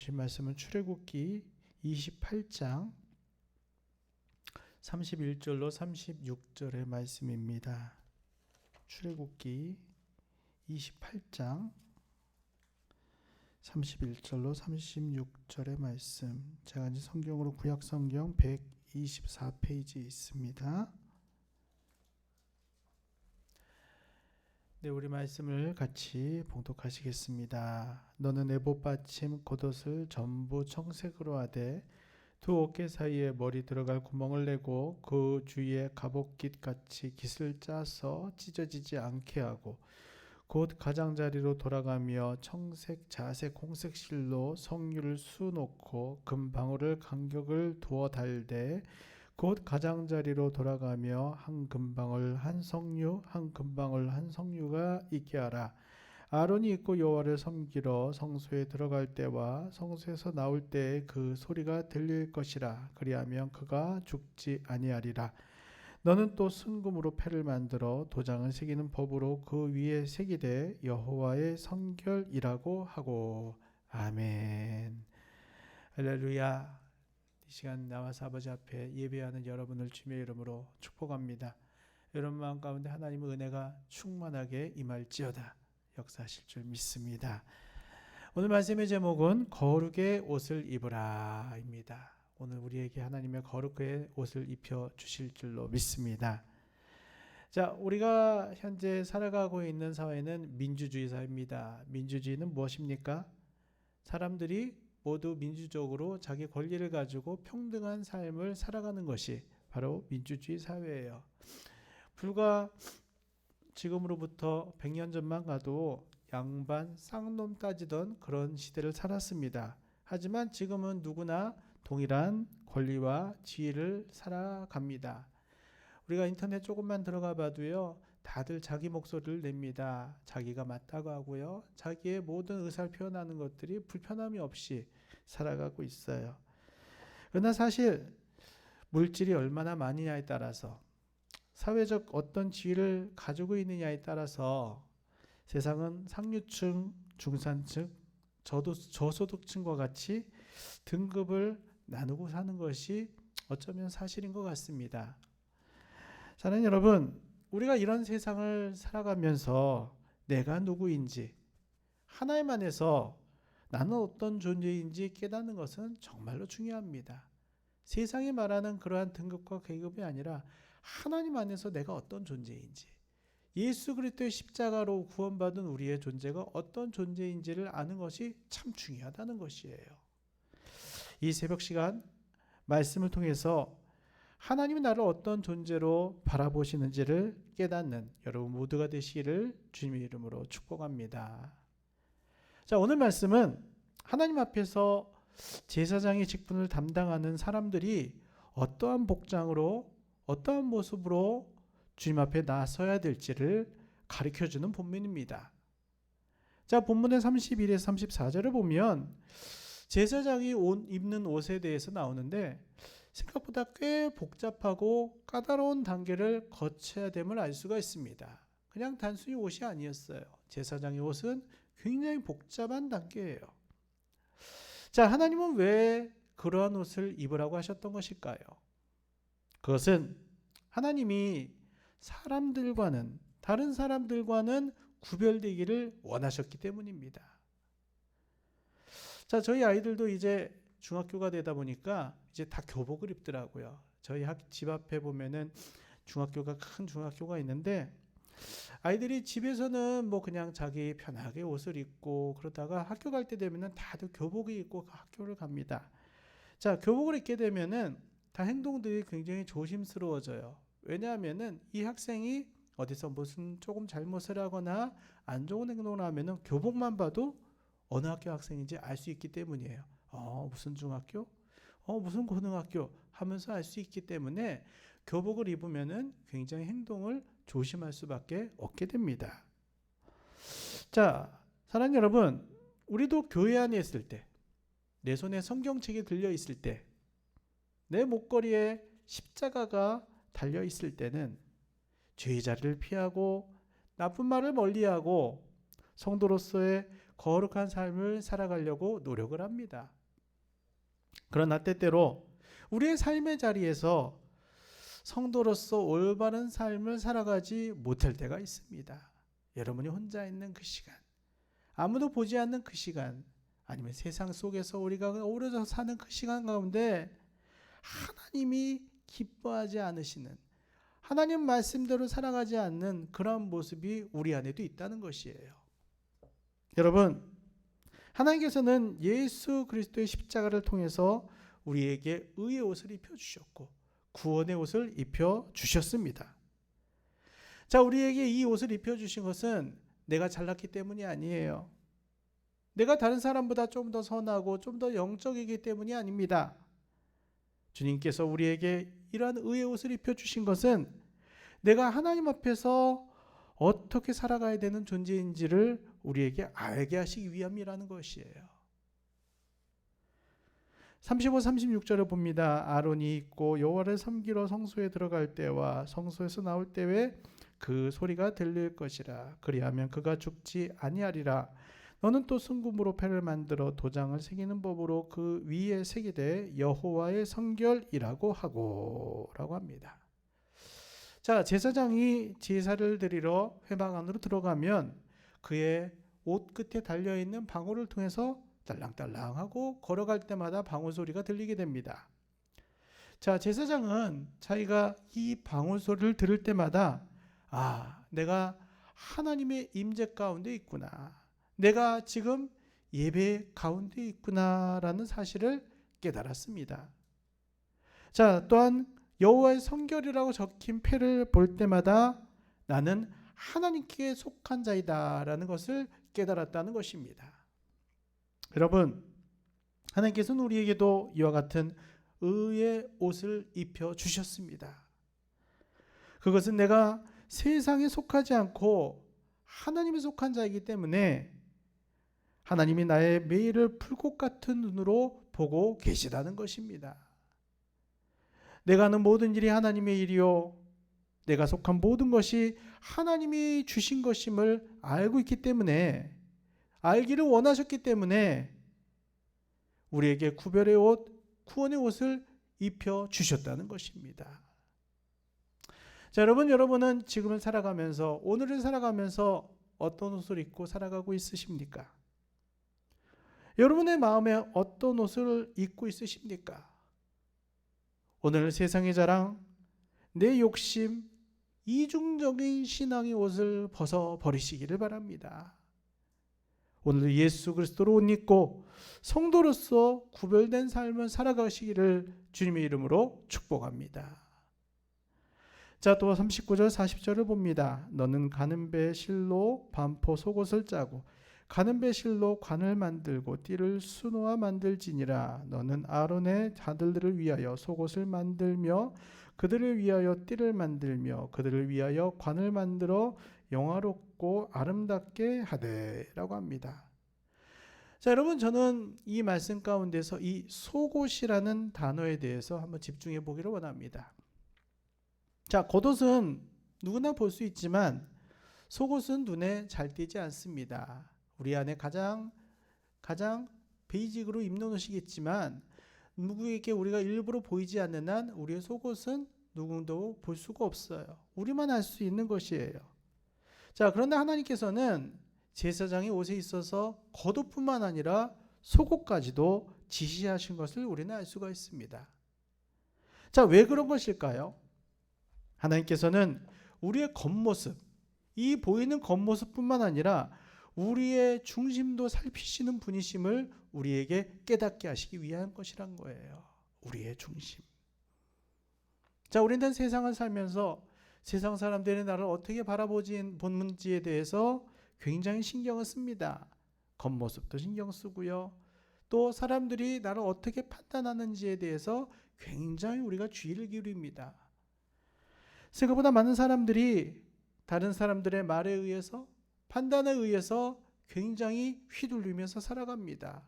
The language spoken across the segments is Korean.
주신 말씀은 출애굽기 28장 31절로 36절의 말씀입니다. 출애굽기 28장 31절로 36절의 말씀. 제가 이제 성경으로 구약성경 124페이지에 있습니다. 네, 우리 말씀을 같이 봉독하시겠습니다. 너는 에봇받침 겉옷을 전부 청색으로 하되 두 어깨 사이에 머리 들어갈 구멍을 내고 그 주위에 갑옷깃 같이 깃을 짜서 찢어지지 않게 하고 곧 가장자리로 돌아가며 청색, 자색, 홍색 실로 성류를 수놓고 금방울을 간격을 두어 달되 곧 가장자리로 돌아가며 한 금방울 한 성류 한 금방울 한 성류가 있게 하라. 아론이 입고 여호와를 섬기러 성소에 들어갈 때와 성소에서 나올 때에 그 소리가 들릴 것이라. 그리하면 그가 죽지 아니하리라. 너는 또 순금으로 패를 만들어 도장을 새기는 법으로 그 위에 새기되 여호와의 성결이라고 하고. 아멘. 할렐루야. 이 시간 나와서 아버지 앞에 예배하는 여러분을 주님의 이름으로 축복합니다. 여러분 마음 가운데 하나님의 은혜가 충만하게 임할지어다. 역사하실 줄 믿습니다. 오늘 말씀의 제목은 거룩의 옷을 입으라 입니다. 오늘 우리에게 하나님의 거룩의 옷을 입혀 주실 줄로 믿습니다. 자, 우리가 현재 살아가고 있는 사회는 민주주의 사회입니다. 민주주의는 무엇입니까? 사람들이 모두 민주적으로 자기 권리를 가지고 평등한 삶을 살아가는 것이 바로 민주주의 사회예요. 불과 지금으로부터 100년 전만 가도 양반 쌍놈 따지던 그런 시대를 살았습니다. 하지만 지금은 누구나 동일한 권리와 지위를 살아갑니다. 우리가 인터넷 조금만 들어가 봐도요, 다들 자기 목소리를 냅니다. 자기가 맞다고 하고요, 자기의 모든 의사를 표현하는 것들이 불편함이 없이 살아가고 있어요. 그러나 사실 물질이 얼마나 많으냐에 따라서, 사회적 어떤 지위를 가지고 있느냐에 따라서 세상은 상류층, 중산층, 저소득층과 같이 등급을 나누고 사는 것이 어쩌면 사실인 것 같습니다. 사랑하는 여러분, 우리가 이런 세상을 살아가면서 내가 누구인지, 하나님 안에서 나는 어떤 존재인지 깨닫는 것은 정말로 중요합니다. 세상이 말하는 그러한 등급과 계급이 아니라 하나님 안에서 내가 어떤 존재인지, 예수 그리스도의 십자가로 구원받은 우리의 존재가 어떤 존재인지를 아는 것이 참 중요하다는 것이에요. 이 새벽 시간 말씀을 통해서 하나님이 나를 어떤 존재로 바라보시는지를 깨닫는 여러분 모두가 되시기를 주님의 이름으로 축복합니다. 자, 오늘 말씀은 하나님 앞에서 제사장의 직분을 담당하는 사람들이 어떠한 복장으로, 어떠한 모습으로 주님 앞에 나서야 될지를 가르쳐주는 본문입니다. 자, 본문의 31에서 34절을 보면 제사장이 입는 옷에 대해서 나오는데 생각보다 꽤 복잡하고 까다로운 단계를 거쳐야 됨을 알 수가 있습니다. 그냥 단순히 옷이 아니었어요. 제사장의 옷은 굉장히 복잡한 단계예요. 자, 하나님은 왜 그러한 옷을 입으라고 하셨던 것일까요? 그것은 하나님이 사람들과는, 다른 사람들과는 구별되기를 원하셨기 때문입니다. 자, 저희 아이들도 이제 중학교가 되다 보니까 이제 다 교복을 입더라고요. 저희 집 앞에 보면은 중학교가, 큰 중학교가 있는데 아이들이 집에서는 뭐 그냥 자기 편하게 옷을 입고 그러다가 학교 갈 때 되면은 다들 교복을 입고 학교를 갑니다. 자, 교복을 입게 되면은 다 행동들이 굉장히 조심스러워져요. 왜냐하면은 이 학생이 어디서 무슨 조금 잘못을 하거나 안 좋은 행동을 하면은 교복만 봐도 어느 학교 학생인지 알 수 있기 때문이에요. 무슨 중학교? 무슨 고등학교? 하면서 알 수 있기 때문에 교복을 입으면은 굉장히 행동을 조심할 수밖에 없게 됩니다. 자, 사랑하는 여러분, 우리도 교회 안에 있을 때, 내 손에 성경책이 들려 있을 때, 내 목걸이에 십자가가 달려 있을 때는 죄의 자리를 피하고 나쁜 말을 멀리하고 성도로서의 거룩한 삶을 살아가려고 노력을 합니다. 그러나 때때로 우리의 삶의 자리에서 성도로서 올바른 삶을 살아가지 못할 때가 있습니다. 여러분이 혼자 있는 그 시간, 아무도 보지 않는 그 시간, 아니면 세상 속에서 우리가 오려서 사는 그 시간 가운데 하나님이 기뻐하지 않으시는, 하나님 말씀대로 살아가지 않는 그런 모습이 우리 안에도 있다는 것이에요. 여러분, 하나님께서는 예수 그리스도의 십자가를 통해서 우리에게 의의 옷을 입혀주셨고 구원의 옷을 입혀주셨습니다. 자, 우리에게 이 옷을 입혀주신 것은 내가 잘났기 때문이 아니에요. 내가 다른 사람보다 좀 더 선하고 좀 더 영적이기 때문이 아닙니다. 주님께서 우리에게 이러한 의의 옷을 입혀주신 것은 내가 하나님 앞에서 어떻게 살아가야 되는 존재인지를 우리에게 알게 하시기 위함이라는 것이에요. 35, 36절을 봅니다. 아론이 있고 여호와를 섬기러 성소에 들어갈 때와 성소에서 나올 때에 그 소리가 들릴 것이라. 그리하면 그가 죽지 아니하리라. 너는 또 순금으로 패를 만들어 도장을 새기는 법으로 그 위에 새기되 여호와의 성결이라고 하고 라고 합니다. 자, 제사장이 제사를 드리러 회막 안으로 들어가면 그의 옷 끝에 달려있는 방울을 통해서 딸랑딸랑하고 걸어갈 때마다 방울 소리가 들리게 됩니다. 자, 제사장은 자기가 이 방울 소리를 들을 때마다 내가 하나님의 임재 가운데 있구나, 내가 지금 예배 가운데 있구나라는 사실을 깨달았습니다. 자, 또한 여호와의 성결이라고 적힌 패를 볼 때마다 나는 하나님께 속한 자이다라는 것을 깨달았다는 것입니다. 여러분, 하나님께서는 우리에게도 이와 같은 의의 옷을 입혀 주셨습니다. 그것은 내가 세상에 속하지 않고 하나님에 속한 자이기 때문에 하나님이 나의 매일을 풀꽃 같은 눈으로 보고 계시다는 것입니다. 내가 하는 모든 일이 하나님의 일이요, 내가 속한 모든 것이 하나님이 주신 것임을 알고 있기 때문에, 알기를 원하셨기 때문에 우리에게 구별의 옷, 구원의 옷을 입혀 주셨다는 것입니다. 자, 여러분은 지금을 살아가면서, 오늘을 살아가면서 어떤 옷을 입고 살아가고 있으십니까? 여러분의 마음에 어떤 옷을 입고 있으십니까? 오늘 세상의 자랑, 내 욕심, 이중적인 신앙의 옷을 벗어버리시기를 바랍니다. 오늘 예수 그리스도로 옷 입고 성도로서 구별된 삶을 살아가시기를 주님의 이름으로 축복합니다. 자, 또 39절 40절을 봅니다. 너는 가는 배 실로 반포 속옷을 짜고 가는 배 실로 관을 만들고 띠를 수놓아 만들지니라. 너는 아론의 아들들을 위하여 속옷을 만들며 그들을 위하여 띠를 만들며 그들을 위하여 관을 만들어 영화롭고 아름답게 하되 라고 합니다. 자, 여러분, 저는 이 말씀 가운데서 이 속옷이라는 단어에 대해서 한번 집중해 보기를 원합니다. 자, 겉옷은 누구나 볼 수 있지만 속옷은 눈에 잘 띄지 않습니다. 우리 안에 가장 베이직으로 입는 옷이겠지만 누구에게 우리가 일부러 보이지 않는 한 우리의 속옷은 누구도 볼 수가 없어요. 우리만 알 수 있는 것이에요. 자, 그런데 하나님께서는 제사장의 옷에 있어서 겉옷뿐만 아니라 속옷까지도 지시하신 것을 우리는 알 수가 있습니다. 자, 왜 그런 것일까요? 하나님께서는 우리의 겉모습, 이 보이는 겉모습뿐만 아니라 우리의 중심도 살피시는 분이심을 우리에게 깨닫게 하시기 위한 것이란 거예요. 우리의 중심. 자, 우리는 세상을 살면서 세상 사람들이 나를 어떻게 바라보는지에 대해서 굉장히 신경을 씁니다. 겉모습도 신경 쓰고요. 또 사람들이 나를 어떻게 판단하는지에 대해서 굉장히 우리가 주의를 기울입니다. 생각보다 많은 사람들이 다른 사람들의 말에 의해서, 판단에 의해서 굉장히 휘둘리면서 살아갑니다.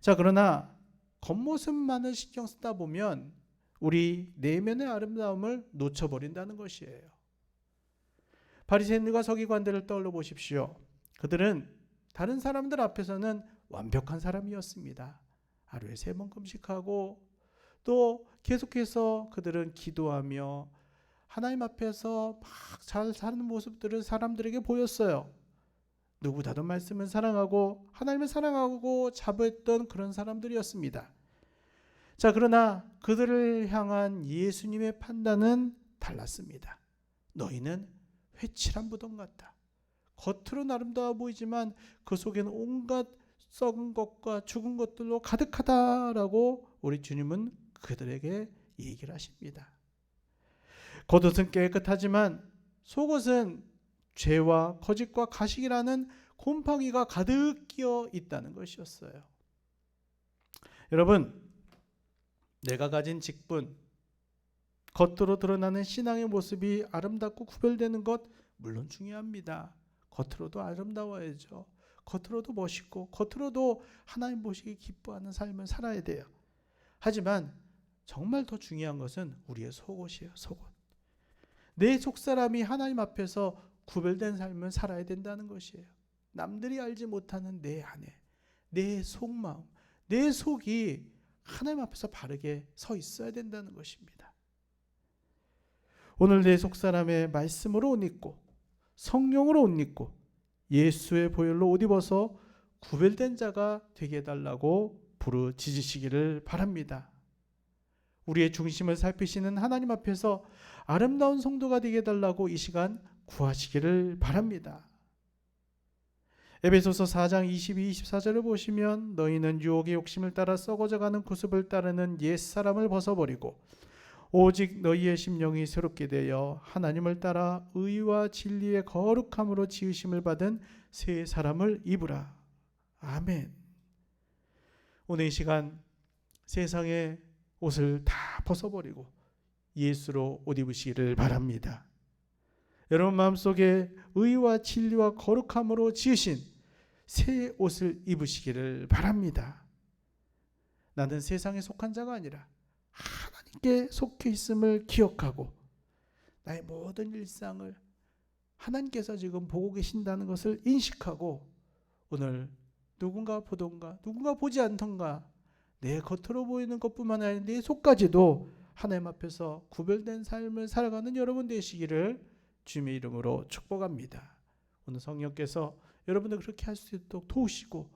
자, 그러나 겉모습만을 신경 쓰다 보면 우리 내면의 아름다움을 놓쳐버린다는 것이에요. 바리새인들과 서기관들을 떠올려 보십시오. 그들은 다른 사람들 앞에서는 완벽한 사람이었습니다. 하루에 3번 금식하고 또 계속해서 그들은 기도하며 하나님 앞에서 막 잘 사는 모습들을 사람들에게 보였어요. 누구보다도 말씀을 사랑하고 하나님을 사랑하고 자부했던 그런 사람들이었습니다. 자, 그러나 그들을 향한 예수님의 판단은 달랐습니다. 너희는 회칠한 무덤 같다. 겉으로는 아름다워 보이지만 그 속에는 온갖 썩은 것과 죽은 것들로 가득하다라고 우리 주님은 그들에게 얘기를 하십니다. 겉옷은 깨끗하지만 속옷은 죄와 거짓과 가식이라는 곰팡이가 가득 끼어 있다는 것이었어요. 여러분, 내가 가진 직분, 겉으로 드러나는 신앙의 모습이 아름답고 구별되는 것 물론 중요합니다. 겉으로도 아름다워야죠. 겉으로도 멋있고 겉으로도 하나님 보시기 기뻐하는 삶을 살아야 돼요. 하지만 정말 더 중요한 것은 우리의 속옷이에요. 속옷. 내 속사람이 하나님 앞에서 구별된 삶을 살아야 된다는 것이에요. 남들이 알지 못하는 내 안에, 내 속마음, 내 속이 하나님 앞에서 바르게 서 있어야 된다는 것입니다. 오늘 내 속사람의 말씀으로 옷 입고 성령으로 옷 입고 예수의 보혈로 옷 입어서 구별된 자가 되게 해달라고 부르짖으시기를 바랍니다. 우리의 중심을 살피시는 하나님 앞에서 아름다운 성도가 되게 해달라고 이 시간 구하시기를 바랍니다. 에베소서 4장 22, 24절을 보시면 너희는 유혹의 욕심을 따라 썩어져가는 구습을 따르는 옛사람을 벗어버리고 오직 너희의 심령이 새롭게 되어 하나님을 따라 의와 진리의 거룩함으로 지으심을 받은 새 사람을 입으라. 아멘. 오늘 이 시간 세상의 옷을 다 벗어버리고 예수로 옷 입으시기를 바랍니다. 여러분 마음속에 의와 진리와 거룩함으로 지으신 새 옷을 입으시기를 바랍니다. 나는 세상에 속한 자가 아니라 하나님께 속해 있음을 기억하고 나의 모든 일상을 하나님께서 지금 보고 계신다는 것을 인식하고 오늘 누군가 보던가 누군가 보지 않던가 내 겉으로 보이는 것뿐만 아니라 내 속까지도 하나님 앞에서 구별된 삶을 살아가는 여러분 되시기를 주님의 이름으로 축복합니다. 오늘 성령께서 여러분들 그렇게 할 수 있도록 도우시고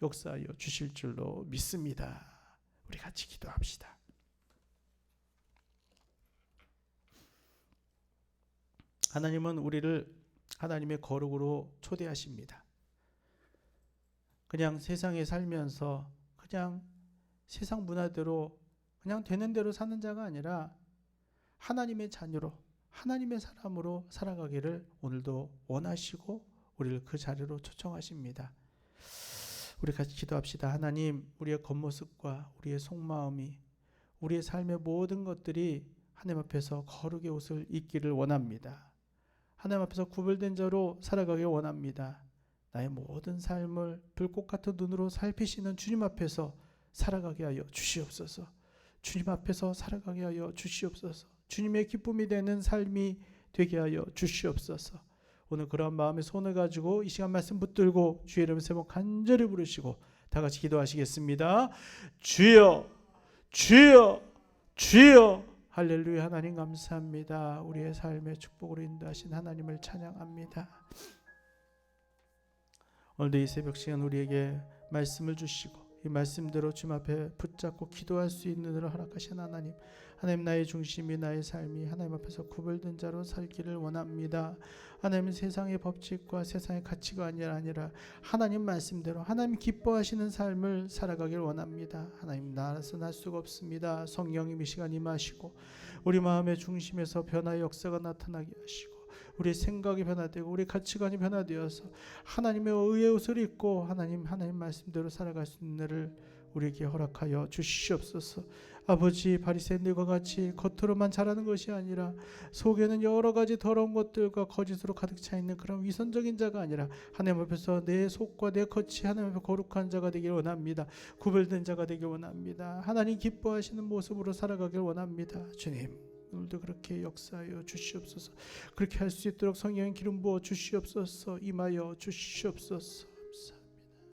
역사하여 주실 줄로 믿습니다. 우리 같이 기도합시다. 하나님은 우리를 하나님의 거룩으로 초대하십니다. 그냥 세상에 살면서 그냥 세상 문화대로 그냥 되는 대로 사는 자가 아니라 하나님의 자녀로 하나님의 사람으로 살아가기를 오늘도 원하시고 우리를 그 자리로 초청하십니다. 우리 같이 기도합시다. 하나님, 우리의 겉모습과 우리의 속마음이 우리의 삶의 모든 것들이 하나님 앞에서 거룩의 옷을 입기를 원합니다. 하나님 앞에서 구별된 자로 살아가길 원합니다. 나의 모든 삶을 불꽃 같은 눈으로 살피시는 주님 앞에서 살아가게 하여 주시옵소서. 주님 앞에서 살아가게 하여 주시옵소서. 주님의 기쁨이 되는 삶이 되게 하여 주시옵소서. 오늘 그러한 마음의 손을 가지고 이 시간 말씀 붙들고 주의 이름 세 번 간절히 부르시고 다 같이 기도하시겠습니다. 주여, 주여, 주여. 할렐루야. 하나님 감사합니다. 우리의 삶의 축복으로 인도하신 하나님을 찬양합니다. 오늘도 이 새벽 시간 우리에게 말씀을 주시고 이 말씀대로 주님 앞에 붙잡고 기도할 수 있는 은혜를 허락하신 하나님, 하나님 나의 중심이 나의 삶이 하나님 앞에서 구별된 자로 살기를 원합니다. 하나님은 세상의 법칙과 세상의 가치가 아니라 하나님 말씀대로 하나님 기뻐하시는 삶을 살아가길 원합니다. 하나님 나라서 날 수가 없습니다. 성령님 이 시간 임하시고 우리 마음의 중심에서 변화의 역사가 나타나게 하시고 우리 생각이 변화되고 우리 가치관이 변화되어서 하나님의 의의 옷을 입고 하나님 말씀대로 살아갈 수 있는 일을 우리에게 허락하여 주시옵소서. 아버지, 바리새인들과 같이 겉으로만 자라는 것이 아니라 속에는 여러 가지 더러운 것들과 거짓으로 가득 차 있는 그런 위선적인 자가 아니라 하나님 앞에서 내 속과 내 겉이 하나님 앞에 거룩한 자가 되길 원합니다. 구별된 자가 되길 원합니다. 하나님 기뻐하시는 모습으로 살아가길 원합니다. 주님, 오늘도 그렇게 역사하여 주시옵소서. 그렇게 할 수 있도록 성령의 기름 부어 주시옵소서. 임하여 주시옵소서.